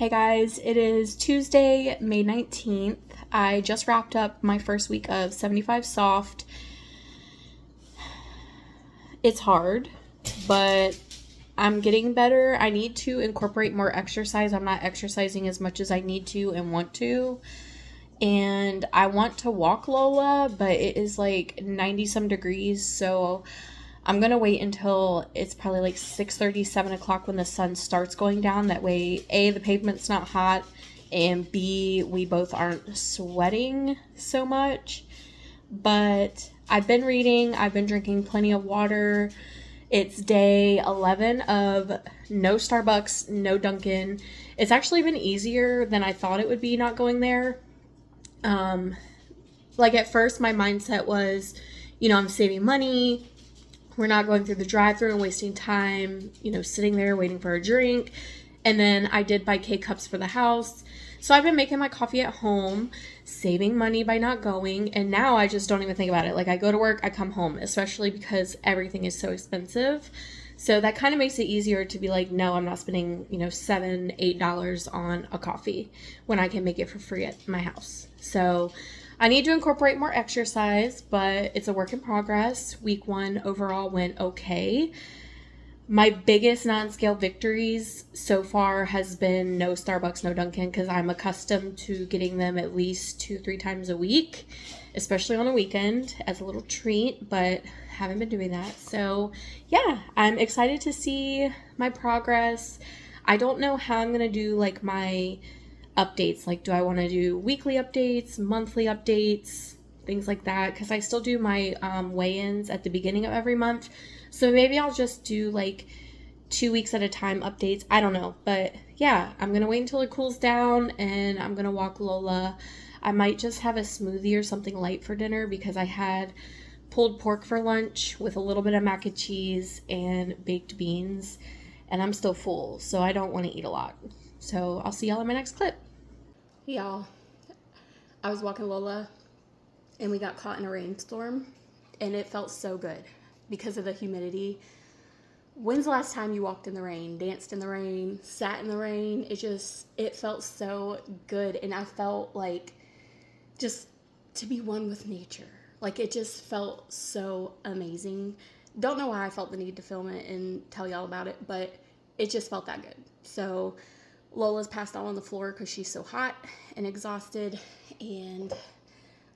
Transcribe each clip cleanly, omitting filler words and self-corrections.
Hey guys, it is Tuesday, May 19th. I just wrapped up my first week of 75 Soft. It's hard, but I'm getting better. I need to incorporate more exercise. I'm not exercising as much as I need to and want to. And I want to walk Lola, but it is like 90 some degrees, so I'm gonna wait until it's probably like 6:30, 7 o'clock when the sun starts going down. That way, A, the pavement's not hot, and B, we both aren't sweating so much. But I've been reading, I've been drinking plenty of water. It's day 11 of no Starbucks, no Dunkin'. It's actually been easier than I thought it would be not going there. Like at first, my mindset was, I'm saving money. We're not going through the drive-thru and wasting time, sitting there waiting for a drink. And then I did buy K-Cups for the house. So I've been making my coffee at home, saving money by not going. And now I just don't even think about it. Like I go to work, I come home, especially because everything is so expensive. So that kind of makes it easier to be like, no, I'm not spending, $7, $8 on a coffee when I can make it for free at my house. So I need to incorporate more exercise, but it's a work in progress. Week 1 overall went okay. My biggest non-scale victories so far has been no Starbucks, no Dunkin', because I'm accustomed to getting them at least 2-3 times a week, especially on a weekend as a little treat, but haven't been doing that. So yeah, I'm excited to see my progress. I don't know how I'm going to do like my updates. Like, do I want to do weekly updates, monthly updates, things like that? Because I still do my weigh-ins at the beginning of every month. So maybe I'll just do like 2 weeks at a time updates. I don't know. But yeah, I'm going to wait until it cools down and I'm going to walk Lola. I might just have a smoothie or something light for dinner because I had pulled pork for lunch with a little bit of mac and cheese and baked beans. And I'm still full, so I don't want to eat a lot. So I'll see y'all in my next clip. Y'all, I was walking Lola and we got caught in a rainstorm and it felt so good because of the humidity. When's the last time you walked in the rain, danced in the rain, sat in the rain? It felt so good, and I felt like just to be one with nature. Like it just felt so amazing. Don't know why I felt the need to film it and tell y'all about it, but it just felt that good. So Lola's passed out on the floor because she's so hot and exhausted, and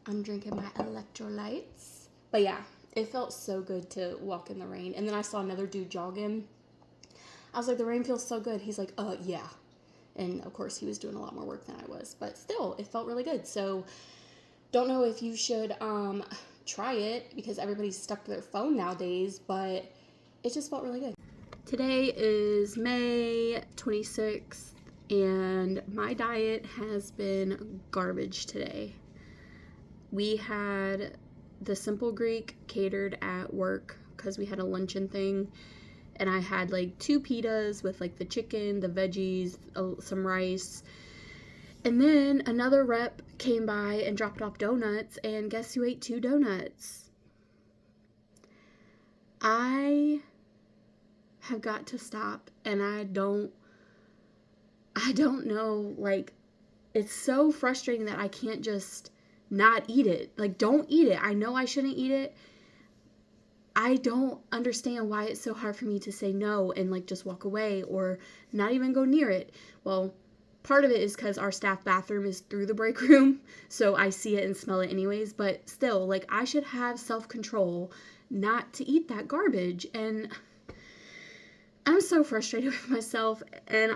I'm drinking my electrolytes. But yeah, it felt so good to walk in the rain. And then I saw another dude jogging. I was like, the rain feels so good. He's like, yeah. And of course, he was doing a lot more work than I was, but still, it felt really good. So don't know if you should try it because everybody's stuck to their phone nowadays, but it just felt really good. Today is May 26th. And my diet has been garbage today. We had the Simple Greek catered at work because we had a luncheon thing. And I had like 2 pitas with like the chicken, the veggies, some rice. And then another rep came by and dropped off donuts. And guess who ate 2 donuts? I have got to stop, and I don't know, like, it's so frustrating that I can't just not eat it. Like, don't eat it. I know I shouldn't eat it. I don't understand why it's so hard for me to say no and, like, just walk away or not even go near it. Well, part of it is because our staff bathroom is through the break room, so I see it and smell it anyways. But still, like, I should have self-control not to eat that garbage. And I'm so frustrated with myself, and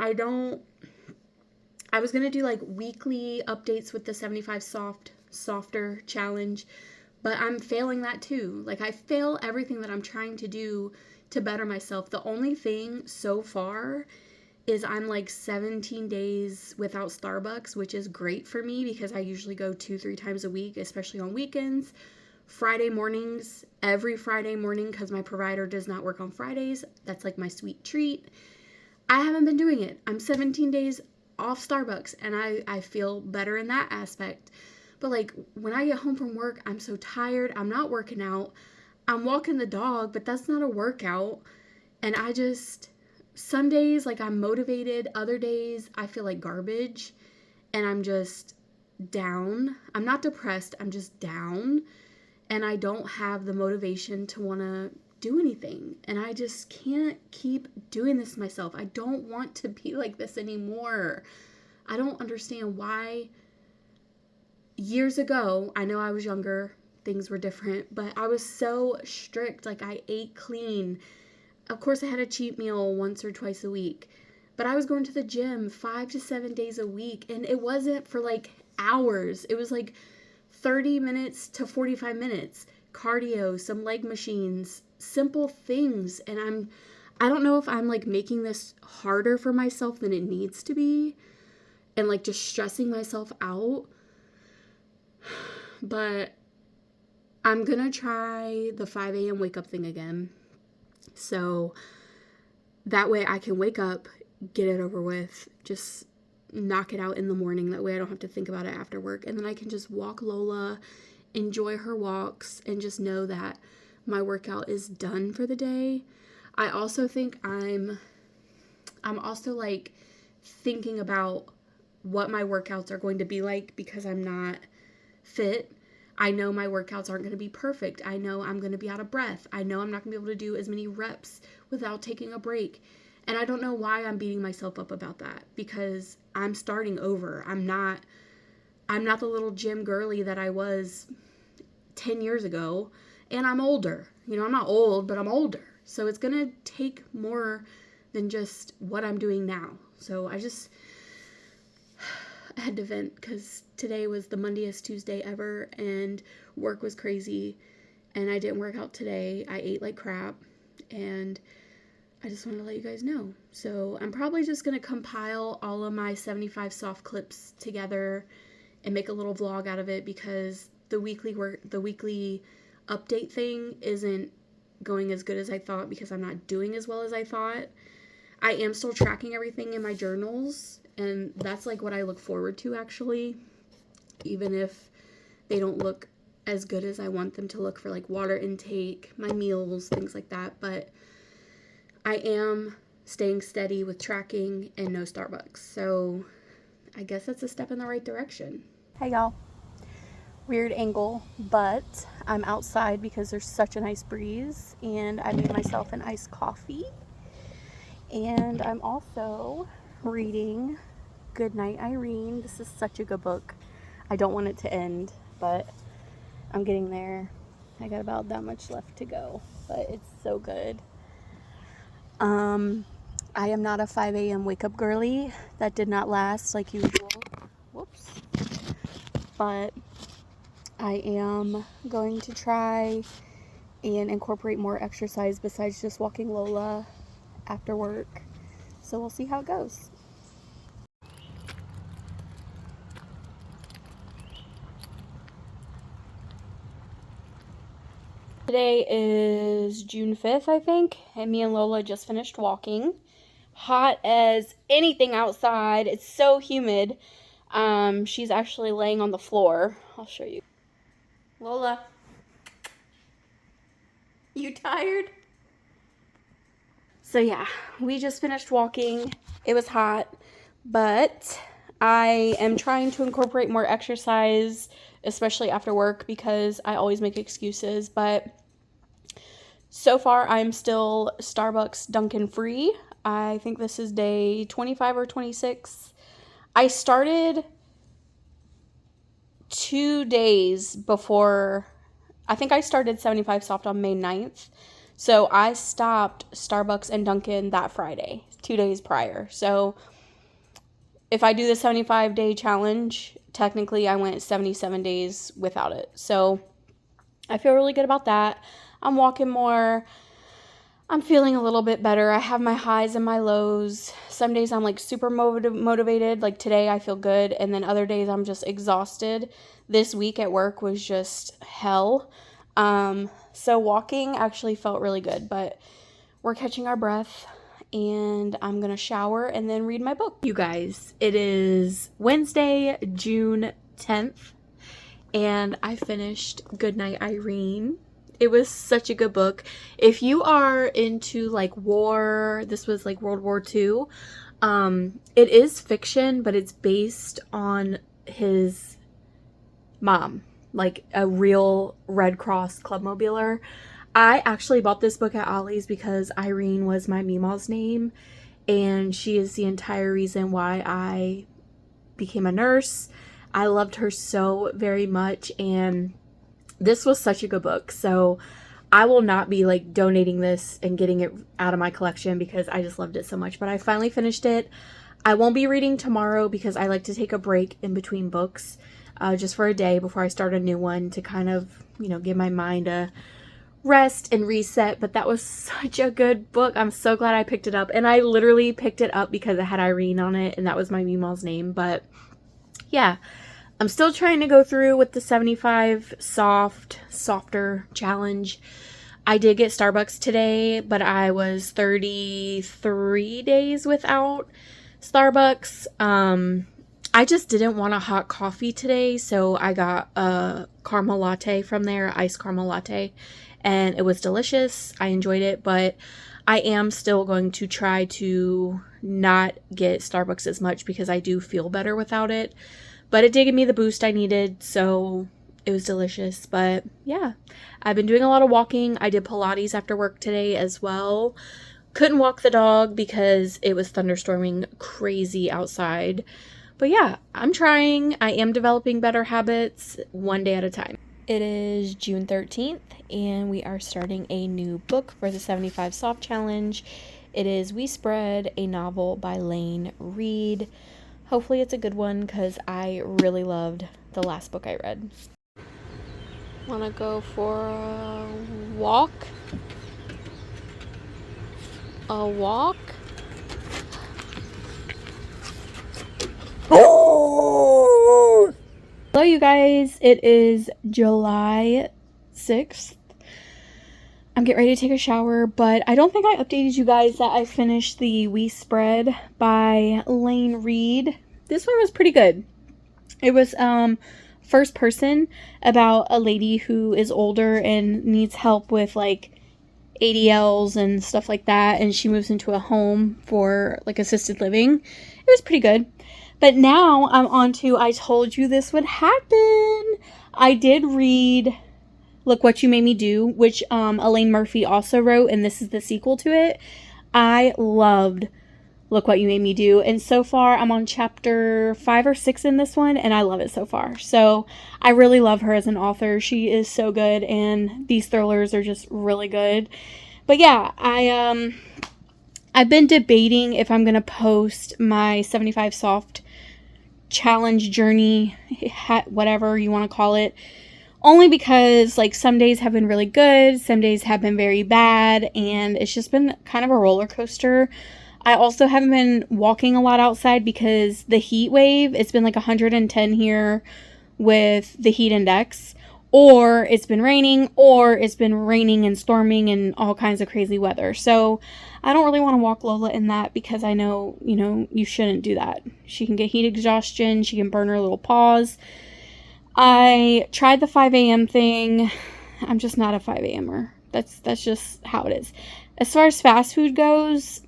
I was going to do like weekly updates with the 75 softer challenge, but I'm failing that too. Like I fail everything that I'm trying to do to better myself. The only thing so far is I'm like 17 days without Starbucks, which is great for me because I usually go 2-3 times a week, especially on weekends. Friday mornings, every Friday morning, because my provider does not work on Fridays. That's like my sweet treat. I haven't been doing it. I'm 17 days off Starbucks, and I feel better in that aspect. But like when I get home from work, I'm so tired. I'm not working out. I'm walking the dog, but that's not a workout. And some days, like, I'm motivated. Other days, I feel like garbage. And I'm just down. I'm not depressed. I'm just down. And I don't have the motivation to want to do anything. And I just can't keep doing this to myself. I don't want to be like this anymore. I don't understand why. Years ago, I know I was younger, things were different, but I was so strict. Like, I ate clean. Of course, I had a cheat meal once or twice a week, but I was going to the gym 5 to 7 days a week, and it wasn't for like hours. It was like 30 minutes to 45 minutes, cardio, some leg machines, simple things. And I don't know if I'm like making this harder for myself than it needs to be, and like just stressing myself out. But I'm gonna try the 5 a.m. wake up thing again. So that way I can wake up, get it over with, just knock it out in the morning. That way I don't have to think about it after work. And then I can just walk Lola, enjoy her walks, and just know that my workout is done for the day. I also think I'm also like thinking about what my workouts are going to be like because I'm not fit. I know my workouts aren't going to be perfect. I know I'm going to be out of breath. I know I'm not going to be able to do as many reps without taking a break. And I don't know why I'm beating myself up about that, because I'm starting over. I'm not the little gym girly that I was 10 years ago, and I'm older. You know, I'm not old, but I'm older. So it's going to take more than just what I'm doing now. So I had to vent because today was the Monday-est Tuesday ever, and work was crazy, and I didn't work out today. I ate like crap, and I just wanted to let you guys know. So I'm probably just going to compile all of my 75 soft clips together and make a little vlog out of it, because the weekly update thing isn't going as good as I thought because I'm not doing as well as I thought. I am still tracking everything in my journals, and that's like what I look forward to, actually, even if they don't look as good as I want them to look for like water intake, my meals, things like that. But I am staying steady with tracking and no Starbucks. So I guess that's a step in the right direction. Hey y'all. Weird angle, but I'm outside because there's such a nice breeze, and I made myself an iced coffee. And I'm also reading Goodnight Irene. This is such a good book. I don't want it to end, but I'm getting there. I got about that much left to go, but it's so good. I am not a 5 a.m. wake up girly. That did not last like usual. Whoops. But I am going to try and incorporate more exercise besides just walking Lola after work. So we'll see how it goes. Today is June 5th, I think, and me and Lola just finished walking. Hot as anything outside. It's so humid. She's actually laying on the floor. I'll show you. Lola, you tired? So yeah, we just finished walking. It was hot, but I am trying to incorporate more exercise, especially after work, because I always make excuses. But so far, I'm still Starbucks Dunkin' free. I think this is day 25 or 26. I started 2 days before. I think I started 75 Soft on May 9th. So I stopped Starbucks and Dunkin' that Friday, 2 days prior. So if I do the 75-day challenge, technically I went 77 days without it. So I feel really good about that. I'm walking more. I'm feeling a little bit better. I have my highs and my lows. Some days I'm like super motivated. Like today I feel good. And then other days I'm just exhausted. This week at work was just hell. So walking actually felt really good, but we're catching our breath, and I'm going to shower and then read my book. You guys, it is Wednesday, June 10th, and I finished Goodnight Irene. It was such a good book. If you are into like war, this was like World War II. It is fiction, but it's based on his mom, like a real Red Cross club mobiler. I actually bought this book at Ollie's because Irene was my Meemaw's name, and she is the entire reason why I became a nurse. I loved her so very much, and this was such a good book. So I will not be like donating this and getting it out of my collection because I just loved it so much. But I finally finished it. I won't be reading tomorrow because I like to take a break in between books, just for a day before I start a new one to kind of, give my mind a rest and reset. But that was such a good book. I'm so glad I picked it up. And I literally picked it up because it had Irene on it, and that was my Meemaw's name. But yeah, I'm still trying to go through with the 75 softer challenge. I did get Starbucks today, but I was 33 days without Starbucks. I just didn't want a hot coffee today, so I got a caramel latte from there, iced caramel latte, and it was delicious. I enjoyed it, but I am still going to try to not get Starbucks as much because I do feel better without it. But it did give me the boost I needed, so it was delicious. But yeah, I've been doing a lot of walking. I did Pilates after work today as well. Couldn't walk the dog because it was thunderstorming crazy outside. But yeah, I'm trying. I am developing better habits one day at a time. It is June 13th, and we are starting a new book for the 75 Soft Challenge. It is We Spread, a novel by Lane Reed. Hopefully it's a good one because I really loved the last book I read. Want to go for a walk? A walk? Hello you guys, it is July 6th. I'm getting ready to take a shower, but I don't think I updated you guys that I finished the We Spread by Lane Reed. This one was pretty good. It was first person about a lady who is older and needs help with like ADLs and stuff like that, and she moves into a home for like assisted living. It was pretty good. But now I'm on to I Told You This Would Happen. I did read Look What You Made Me Do, which Elaine Murphy also wrote, and this is the sequel to it. I loved Look What You Made Me Do, and so far I'm on chapter 5 or 6 in this one, and I love it so far. So I really love her as an author. She is so good, and these thrillers are just really good. But yeah, I've been debating if I'm gonna post my 75 Soft challenge journey, whatever you want to call it, only because like some days have been really good, some days have been very bad, and it's just been kind of a roller coaster. I also haven't been walking a lot outside because the heat wave, it's been like 110 here with the heat index, or it's been raining and storming and all kinds of crazy weather. So I don't really want to walk Lola in that because I know, you shouldn't do that. She can get heat exhaustion. She can burn her little paws. I tried the 5 a.m. thing. I'm just not a 5 a.m.er. That's just how it is. As far as fast food goes,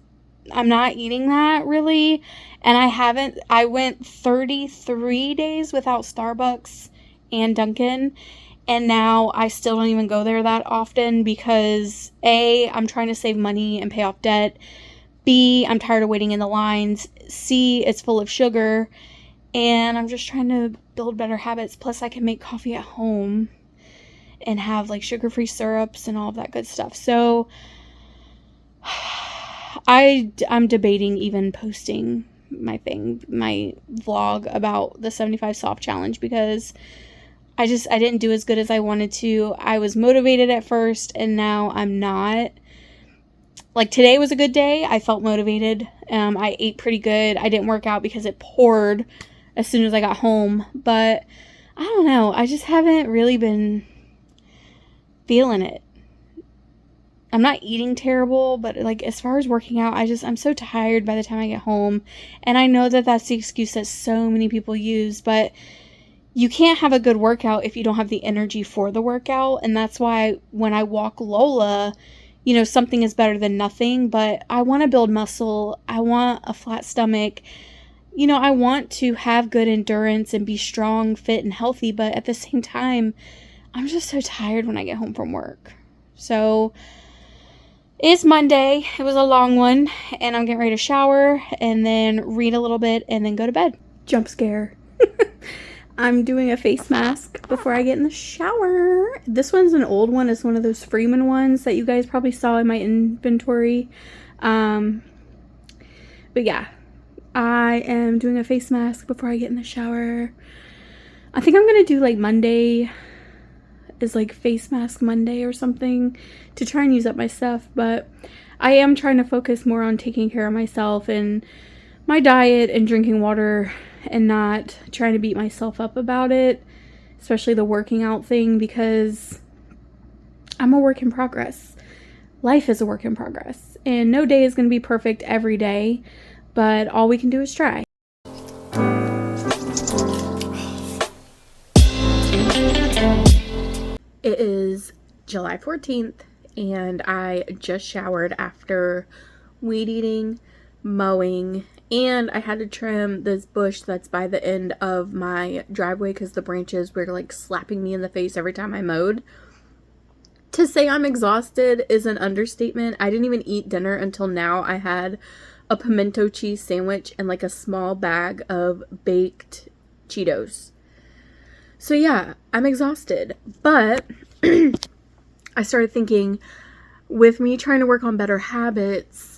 I'm not eating that really. And I went 33 days without Starbucks and Dunkin'. And now I still don't even go there that often because A, I'm trying to save money and pay off debt. B, I'm tired of waiting in the lines. C, it's full of sugar. And I'm just trying to build better habits. Plus, I can make coffee at home and have like sugar-free syrups and all of that good stuff. So I'm debating even posting my vlog about the 75 Soft Challenge because I didn't do as good as I wanted to. I was motivated at first, and now I'm not. Like, today was a good day. I felt motivated. I ate pretty good. I didn't work out because it poured as soon as I got home. But, I don't know. I just haven't really been feeling it. I'm not eating terrible, but, like, as far as working out, I'm so tired by the time I get home. And I know that that's the excuse that so many people use, but you can't have a good workout if you don't have the energy for the workout. And that's why when I walk Lola, you know, something is better than nothing, but I want to build muscle. I want a flat stomach. You know, I want to have good endurance and be strong, fit, and healthy, but at the same time, I'm just so tired when I get home from work. So it's Monday. It was a long one, and I'm getting ready to shower and then read a little bit and then go to bed. Jump scare. I'm doing a face mask before I get in the shower. This one's an old one. It's one of those Freeman ones that you guys probably saw in my inventory. But yeah, I am doing a face mask before I get in the shower. I think I'm going to do like Monday is like face mask Monday or something to try and use up my stuff. But I am trying to focus more on taking care of myself and my diet and drinking water and not trying to beat myself up about it, especially the working out thing, because I'm a work in progress. Life is a work in progress, and no day is going to be perfect every day, but all we can do is try. It is July 14th, and I just showered after weed eating, mowing, and I had to trim this bush that's by the end of my driveway because the branches were like slapping me in the face every time I mowed. To say I'm exhausted is an understatement. I didn't even eat dinner until now. I had a pimento cheese sandwich and like a small bag of baked Cheetos. So yeah, I'm exhausted. But I started thinking, with me trying to work on better habits,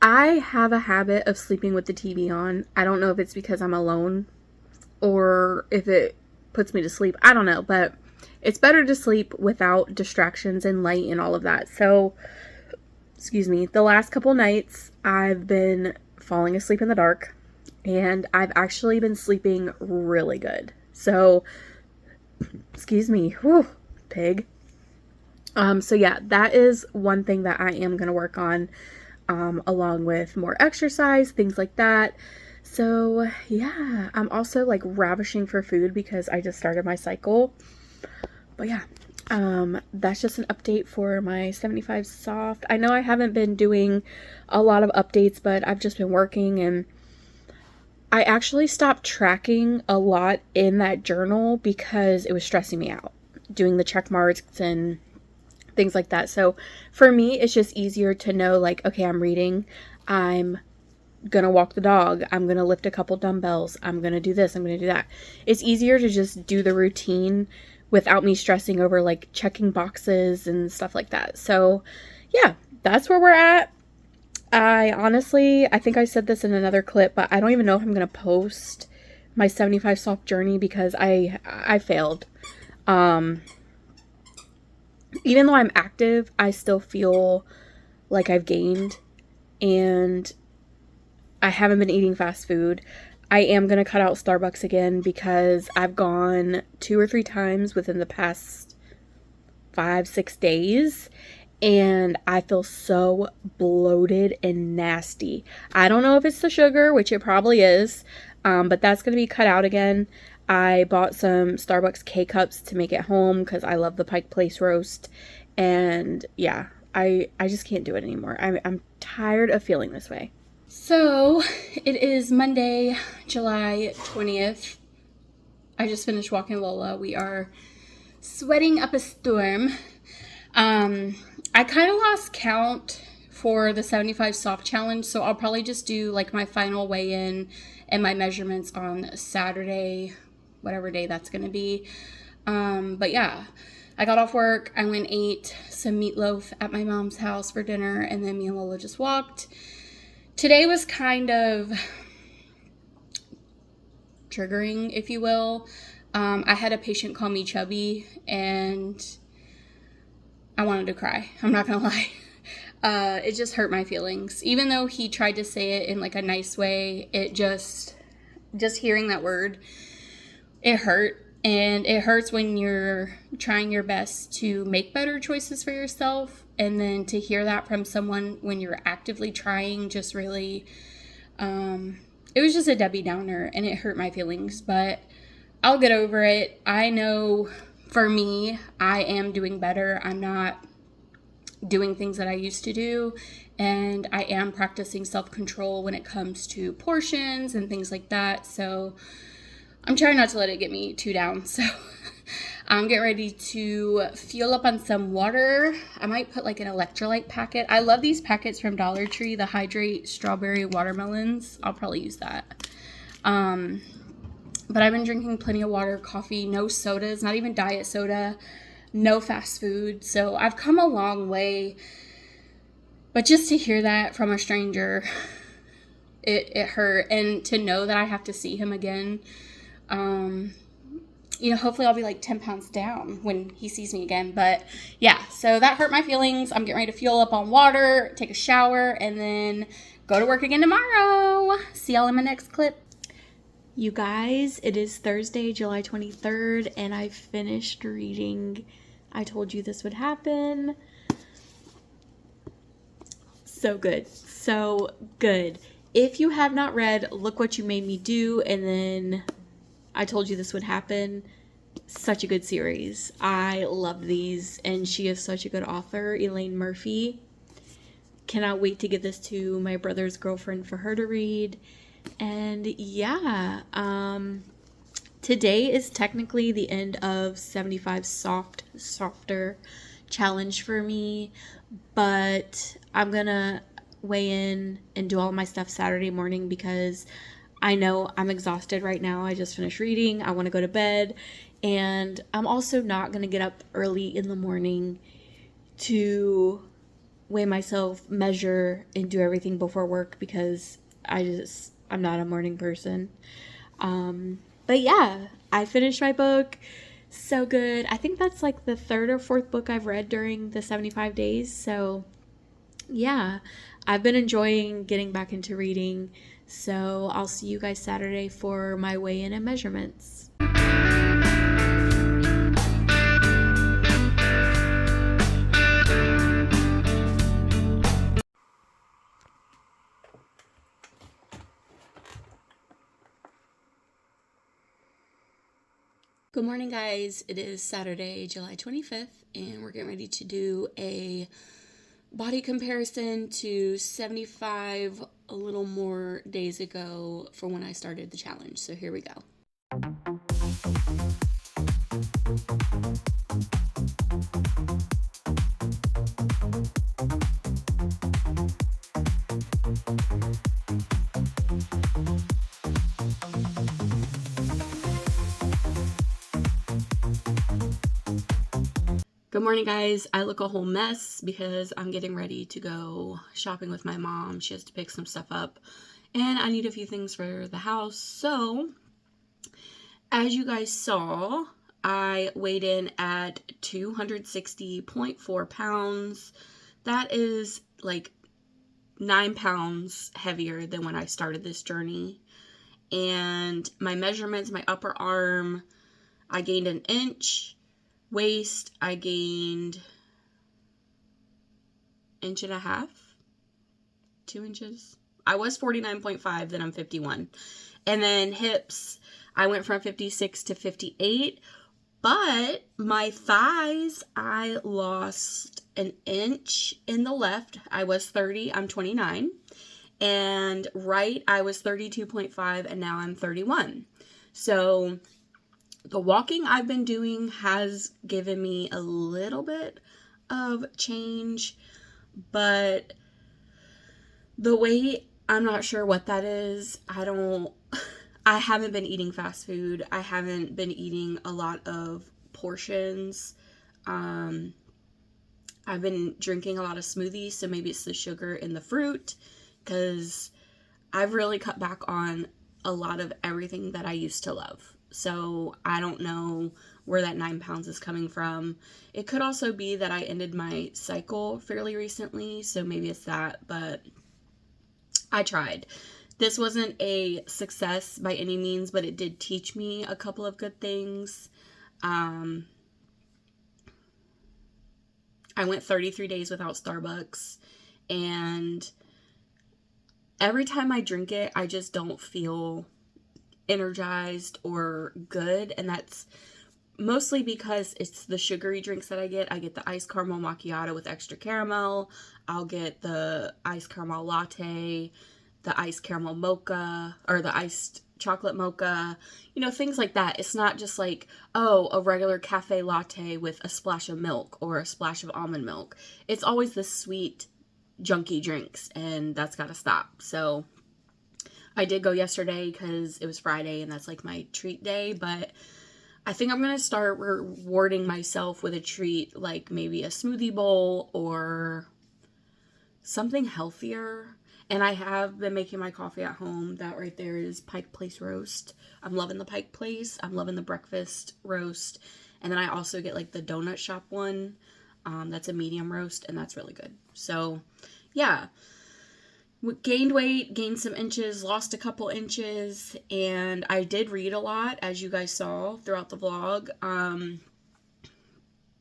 I have a habit of sleeping with the TV on. I don't know if it's because I'm alone or if it puts me to sleep. I don't know, but it's better to sleep without distractions and light and all of that. So, excuse me, the last couple nights I've been falling asleep in the dark, and I've actually been sleeping really good. So, excuse me, whew, pig. So yeah, that is one thing that I am going to work on, along with more exercise, things like that. So yeah, I'm also like ravishing for food because I just started my cycle. But yeah, that's just an update for my 75 soft. I know I haven't been doing a lot of updates, but I've just been working, and I actually stopped tracking a lot in that journal because it was stressing me out, doing the check marks and things like that. So for me, it's just easier to know, like, okay, I'm reading, I'm gonna walk the dog, I'm gonna lift a couple dumbbells, I'm gonna do this, I'm gonna do that. It's easier to just do the routine without me stressing over like checking boxes and stuff like that. So yeah, that's where we're at. I think I said this in another clip, but I don't even know if I'm gonna post my 75 soft journey because I failed. Even though I'm active, I still feel like I've gained, and I haven't been eating fast food. I am going to cut out Starbucks again because I've gone 2 or 3 times within the past 5-6 days, and I feel so bloated and nasty. I don't know if it's the sugar, which it probably is, but that's going to be cut out again. I bought some Starbucks K-Cups to make at home because I love the Pike Place roast. And yeah, I just can't do it anymore. I'm tired of feeling this way. So it is Monday, July 20th. I just finished walking Lola. We are sweating up a storm. I kind of lost count for the 75 soft challenge, so I'll probably just do like my final weigh-in and my measurements on Saturday, whatever day that's going to be. But yeah, I got off work. I went and ate some meatloaf at my mom's house for dinner, and then me and Lola just walked. Today was kind of triggering, if you will. I had a patient call me chubby, and I wanted to cry. I'm not going to lie. It just hurt my feelings. Even though he tried to say it in like a nice way, it just hearing that word, it hurt. And it hurts when you're trying your best to make better choices for yourself. And then to hear that from someone when you're actively trying just really, it was just a Debbie Downer, and it hurt my feelings. But I'll get over it. I know for me, I am doing better. I'm not doing things that I used to do, and I am practicing self-control when it comes to portions and things like that. So I'm trying not to let it get me too down. So I'm getting ready to fuel up on some water. I might put like an electrolyte packet. I love these packets from Dollar Tree, the Hydrate Strawberry Watermelons. I'll probably use that. But I've been drinking plenty of water, coffee, no sodas, not even diet soda, no fast food. So I've come a long way. But just to hear that from a stranger, it hurt. And to know that I have to see him again, hopefully I'll be like 10 pounds down when he sees me again. But yeah, so that hurt my feelings. I'm getting ready to fuel up on water, take a shower, and then go to work again tomorrow. See y'all in my next clip. You guys, it is Thursday, July 23rd, and I finished reading I Told You This Would Happen. So good. So good. If you have not read Look What You Made Me Do and then I Told You This Would Happen, such a good series. I love these, and she is such a good author, Elaine Murphy. Cannot wait to give this to my brother's girlfriend for her to read. And yeah, today is technically the end of 75 softer challenge for me, but I'm gonna weigh in and do all my stuff Saturday morning because I know I'm exhausted right now. I just finished reading. I want to go to bed, and I'm also not gonna get up early in the morning to weigh myself, measure, and do everything before work because I'm not a morning person. But yeah, I finished my book. So good. I think that's like the third or fourth book I've read during the 75 days. So yeah, I've been enjoying getting back into reading. So I'll see you guys Saturday for my weigh-in and measurements. Good morning, guys. It is Saturday, July 25th, and we're getting ready to do a body comparison to 75 a little more days ago for when I started the challenge. So here we go. Good morning, guys. I look a whole mess because I'm getting ready to go shopping with my mom. She has to pick some stuff up, and I need a few things for the house. So, as you guys saw, I weighed in at 260.4 pounds. That is like 9 pounds heavier than when I started this journey. And my measurements, my upper arm, I gained an inch. Waist, I gained 1.5 inches, 2 inches. I was 49.5, then I'm 51. And then hips, I went from 56 to 58. But my thighs, I lost an inch in the left. I was 30, I'm 29. And right, I was 32.5, and now I'm 31. So the walking I've been doing has given me a little bit of change, but the weight, I'm not sure what that is. I haven't been eating fast food. I haven't been eating a lot of portions. I've been drinking a lot of smoothies, so maybe it's the sugar in the fruit, because I've really cut back on a lot of everything that I used to love. So I don't know where that 9 pounds is coming from. It could also be that I ended my cycle fairly recently, so maybe it's that, but I tried. This wasn't a success by any means, but it did teach me a couple of good things. I went 33 days without Starbucks, and every time I drink it, I just don't feel energized or good, and that's mostly because it's the sugary drinks that I get. I get the iced caramel macchiato with extra caramel. I'll get the iced caramel latte, the iced caramel mocha, or the iced chocolate mocha, you know, things like that. It's not just like, oh, a regular cafe latte with a splash of milk or a splash of almond milk. It's always the sweet, junky drinks, and that's got to stop. So I did go yesterday because it was Friday and that's like my treat day, but I think I'm going to start rewarding myself with a treat, like maybe a smoothie bowl or something healthier. And I have been making my coffee at home. That right there is Pike Place roast. I'm loving the Pike Place. I'm loving the breakfast roast. And then I also get like the donut shop one. That's a medium roast, and that's really good. So yeah, gained weight, gained some inches, lost a couple inches, and I did read a lot, as you guys saw throughout the vlog.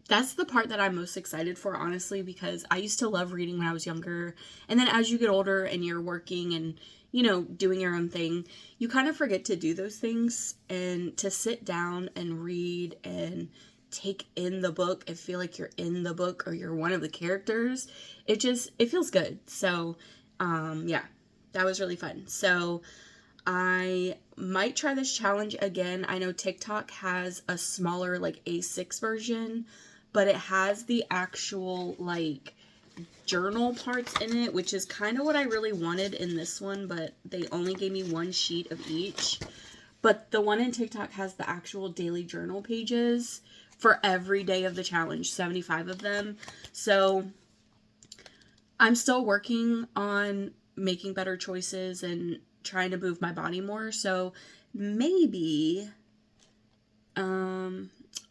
That's the part that I'm most excited for, honestly, because I used to love reading when I was younger. And then as you get older and you're working and, you know, doing your own thing, you kind of forget to do those things. And to sit down and read and take in the book and feel like you're in the book or you're one of the characters, it feels good. So, yeah, that was really fun. So I might try this challenge again. I know TikTok has a smaller, like A6 version, but it has the actual, like, journal parts in it, which is kind of what I really wanted in this one, but they only gave me one sheet of each. But the one in TikTok has the actual daily journal pages for every day of the challenge, 75 of them. So I'm still working on making better choices and trying to move my body more. So maybe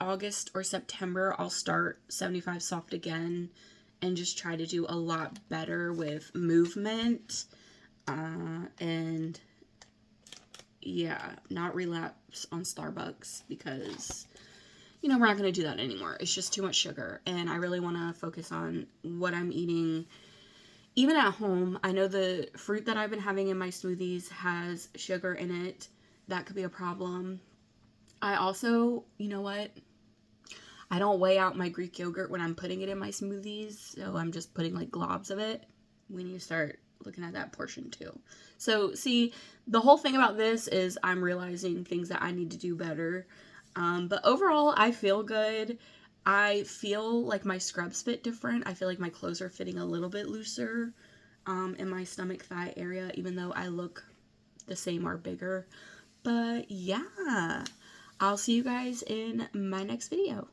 August or September I'll start 75 soft again and just try to do a lot better with movement, and yeah, not relapse on Starbucks, because you know we're not going to do that anymore. It's just too much sugar, and I really want to focus on what I'm eating even at home. I know the fruit that I've been having in my smoothies has sugar in it. That could be a problem. I also, you know what? I don't weigh out my Greek yogurt when I'm putting it in my smoothies, so I'm just putting like globs of it. We need to start looking at that portion too. So, see, the whole thing about this is I'm realizing things that I need to do better. But overall, I feel good. I feel like my scrubs fit different. I feel like my clothes are fitting a little bit looser in my stomach thigh area, even though I look the same or bigger. But yeah, I'll see you guys in my next video.